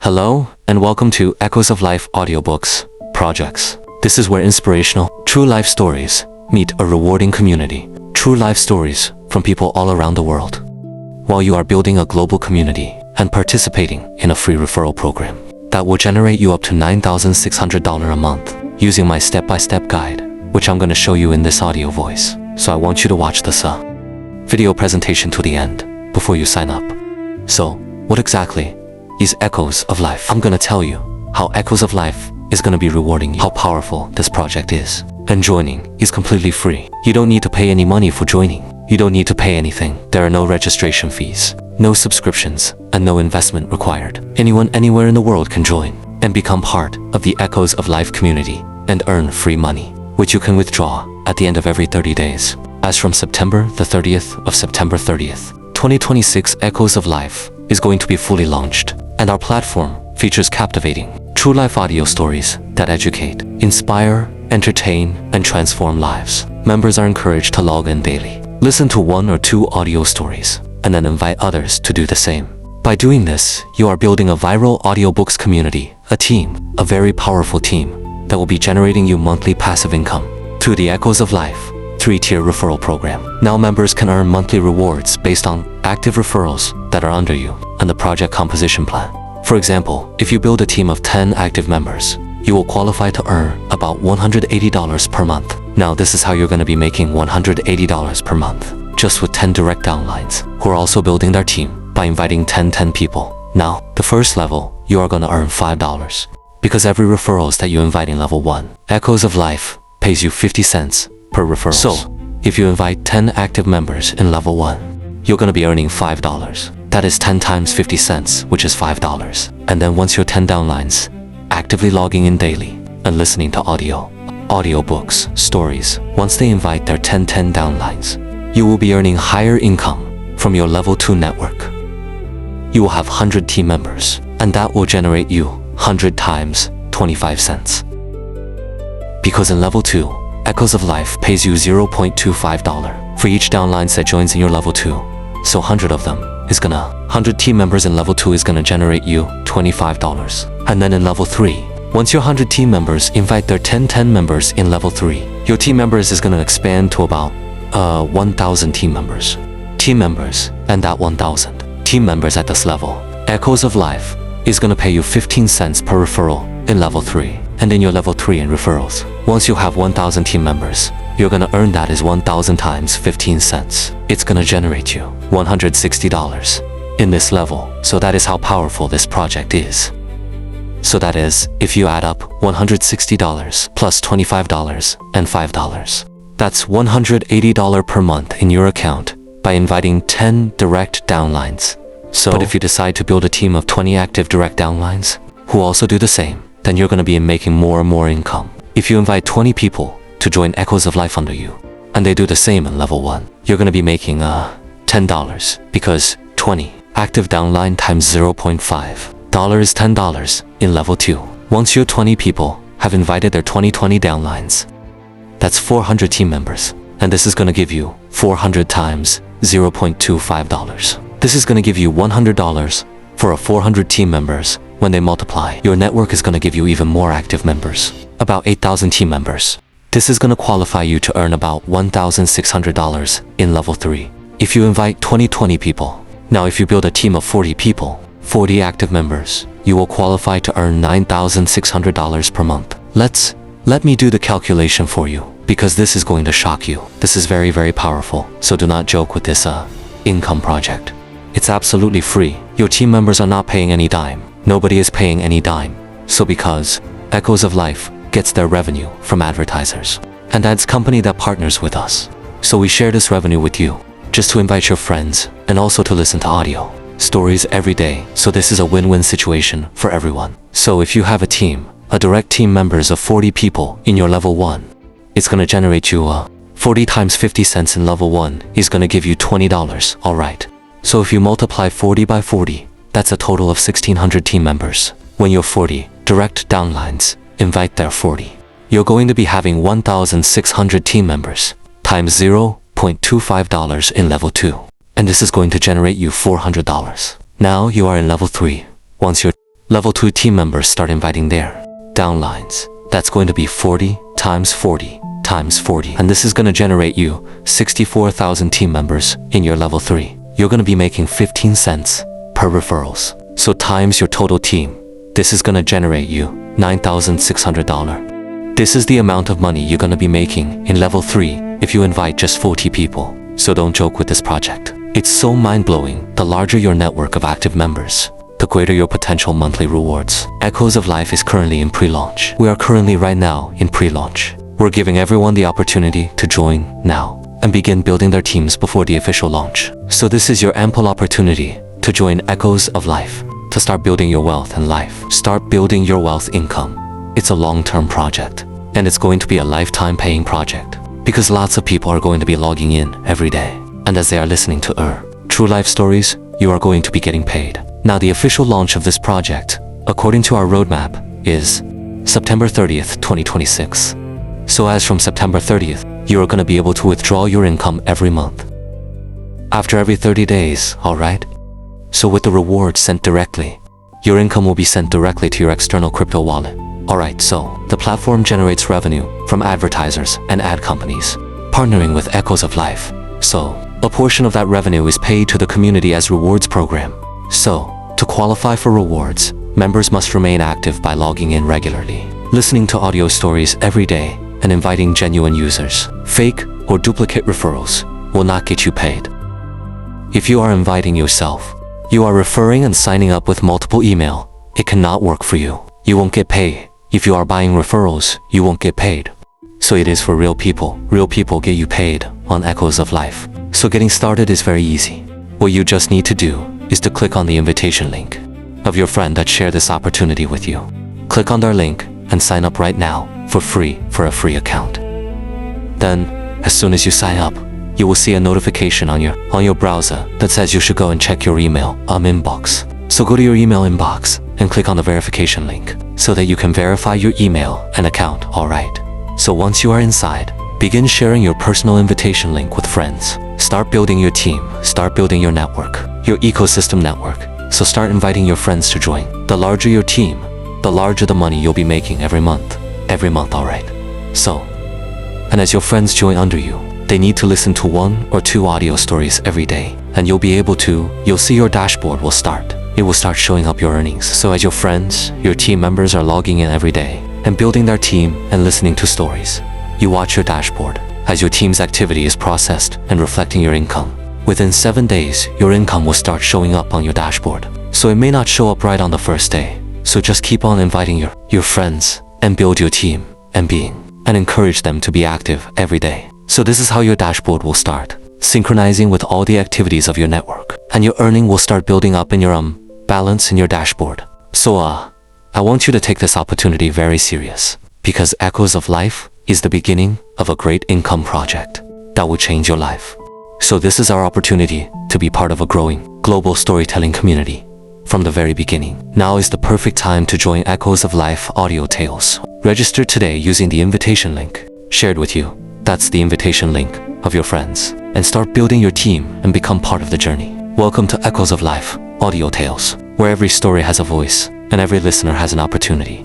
Hello, and welcome to Echoes of Life audiobooks, projects. This is where inspirational, true life stories meet a rewarding community. True life stories from people all around the world. While you are building a global community and participating in a free referral program that will generate you up to $9,600 a month using my step-by-step guide, which I'm going to show you in this audio voice. So I want you to watch this video presentation to the end before you sign up. So, what exactly is Echoes of Life? I'm gonna tell you how Echoes of Life is gonna be rewarding you, how powerful this project is. And joining is completely free. You don't need to pay any money for joining. You don't need to pay anything. There are no registration fees, no subscriptions, and no investment required. Anyone anywhere in the world can join and become part of the Echoes of Life community and earn free money, which you can withdraw at the end of every 30 days. As from September 30th, 2026, Echoes of Life is going to be fully launched, and our platform features captivating, true life audio stories that educate, inspire, entertain, and transform lives. Members are encouraged to log in daily, listen to 1 or 2 audio stories, and then invite others to do the same. By doing this, you are building a viral audiobooks community, a team, a very powerful team that will be generating you monthly passive income through the Echoes of Life 3-tier referral program. Now members can earn monthly rewards based on active referrals that are under you and the project composition plan. For example, if you build a team of 10 active members, you will qualify to earn about $180 per month. Now this is how you're going to be making $180 per month, just with 10 direct downlines who are also building their team by inviting 10 people. Now, the first level, you are going to earn $5 because every referrals that you invite in level 1, Echoes of Life pays you 50 cents per referral. So, if you invite 10 active members in level 1, you're going to be earning $5. That is 10 times 50 cents, which is $5. And then once your 10 downlines actively logging in daily and listening to audiobooks, stories, once they invite their 10 downlines, you will be earning higher income from your level 2 network. You will have 100 team members, and that will generate you 100 times 25 cents. Because in level 2, Echoes of Life pays you $0.25 for each downlines that joins in your level 2. So 100 of them is 100 team members in level 2 is gonna generate you $25. And then in level 3, once your 100 team members invite their 10 members in level 3, your team members is gonna expand to about 1,000 team members. And that 1,000 team members at this level, Echoes of Life is gonna pay you 15 cents per referral in level 3. And in your level 3 in referrals, once you have 1,000 team members, you're gonna earn that as 1,000 times 15 cents. It's gonna generate you $160 in this level. So that is how powerful this project is. So that is, if you add up $160 plus $25 and $5, that's $180 per month in your account by inviting 10 direct downlines. But if you decide to build a team of 20 active direct downlines who also do the same, then you're going to be making more and more income. If you invite 20 people to join Echoes of Life under you, and they do the same in level 1, you're going to be making $10 because 20 active downline times $0.5 is $10 in level 2. Once your 20 people have invited their 20 downlines, that's 400 team members, and this is going to give you 400 times $0.25. This is going to give you $100 for 400 team members. When they multiply, your network is going to give you even more active members, about 8,000 team members. This is going to qualify you to earn about $1,600 in level 3 if you invite 20 people. Now if you build a team of 40 people, 40 active members, you will qualify to earn $9,600 per month. Let me do the calculation for you, because this is going to shock you. This is very, very powerful, so do not joke with this income project. It's absolutely free. Your team members are not paying any dime. Nobody is paying any dime. So because Echoes of Life gets their revenue from advertisers and ads company that partners with us. So we share this revenue with you, just to invite your friends and also to listen to audio stories every day. So this is a win-win situation for everyone. So if you have a team, a direct team members of 40 people in your level 1, it's gonna generate you 40 times 50 cents in level 1 is gonna give you $20, alright. So if you multiply 40 by 40, that's a total of 1,600 team members. When your 40 direct downlines invite their 40, you're going to be having 1,600 team members times $0.25 in level 2. And this is going to generate you $400. Now you are in level 3. Once your Level 2 team members start inviting their downlines. That's going to be 40 times 40 times 40. And this is going to generate you 64,000 team members in your level 3. You're going to be making 15 cents per referrals. So times your total team. This is going to generate you $9,600. This is the amount of money you're going to be making in level 3 if you invite just 40 people. So don't joke with this project. It's so mind-blowing. The larger your network of active members, the greater your potential monthly rewards. Echoes of Life is currently in pre-launch. We are currently right now in pre-launch. We're giving everyone the opportunity to join now and begin building their teams before the official launch. So this is your ample opportunity to join Echoes of Life, to start building your wealth and life. Start building your wealth income. It's a long-term project, and it's going to be a lifetime paying project because lots of people are going to be logging in every day. And as they are listening to True Life Stories, you are going to be getting paid. Now, the official launch of this project, according to our roadmap, is September 30th, 2026. So as from September 30th, you are going to be able to withdraw your income every month. After every 30 days, alright? So with the rewards sent directly, your income will be sent directly to your external crypto wallet. Alright, so the platform generates revenue from advertisers and ad companies, partnering with Echoes of Life. So a portion of that revenue is paid to the community as rewards program. So to qualify for rewards, members must remain active by logging in regularly, listening to audio stories every day, and inviting genuine users. Fake or duplicate referrals will not get you paid. If you are inviting yourself, you are referring and signing up with multiple email, it cannot work for you. You won't get paid. If you are buying referrals, you won't get paid. So it is for real people. Real people get you paid on Echoes of Life. So getting started is very easy. What you just need to do is to click on the invitation link of your friend that shared this opportunity with you. Click on their link and sign up right now for free for a free account. Then, as soon as you sign up, you will see a notification on your browser that says you should go and check your email inbox. So go to your email inbox and click on the verification link so that you can verify your email and account, alright? So once you are inside, begin sharing your personal invitation link with friends. Start building your team, start building your network, your ecosystem network. So start inviting your friends to join. The larger your team, the larger the money you'll be making every month, alright? So, and as your friends join under you, they need to listen to 1 or 2 audio stories every day, and you'll see your dashboard will start. It will start showing up your earnings. So as your friends, your team members are logging in every day and building their team and listening to stories, you watch your dashboard as your team's activity is processed and reflecting your income. Within 7 days, your income will start showing up on your dashboard. So it may not show up right on the first day. So just keep on inviting your friends and build your team and encourage them to be active every day. So this is how your dashboard will start, synchronizing with all the activities of your network, and your earning will start building up in your balance in your dashboard. So I want you to take this opportunity very serious, because Echoes of Life is the beginning of a great income project that will change your life. So this is our opportunity to be part of a growing global storytelling community from the very beginning. Now is the perfect time to join Echoes of Life Audio Tales. Register today using the invitation link shared with you. That's the invitation link of your friends, and start building your team and become part of the journey. Welcome to Echoes of Life Audio Tales, where every story has a voice and every listener has an opportunity.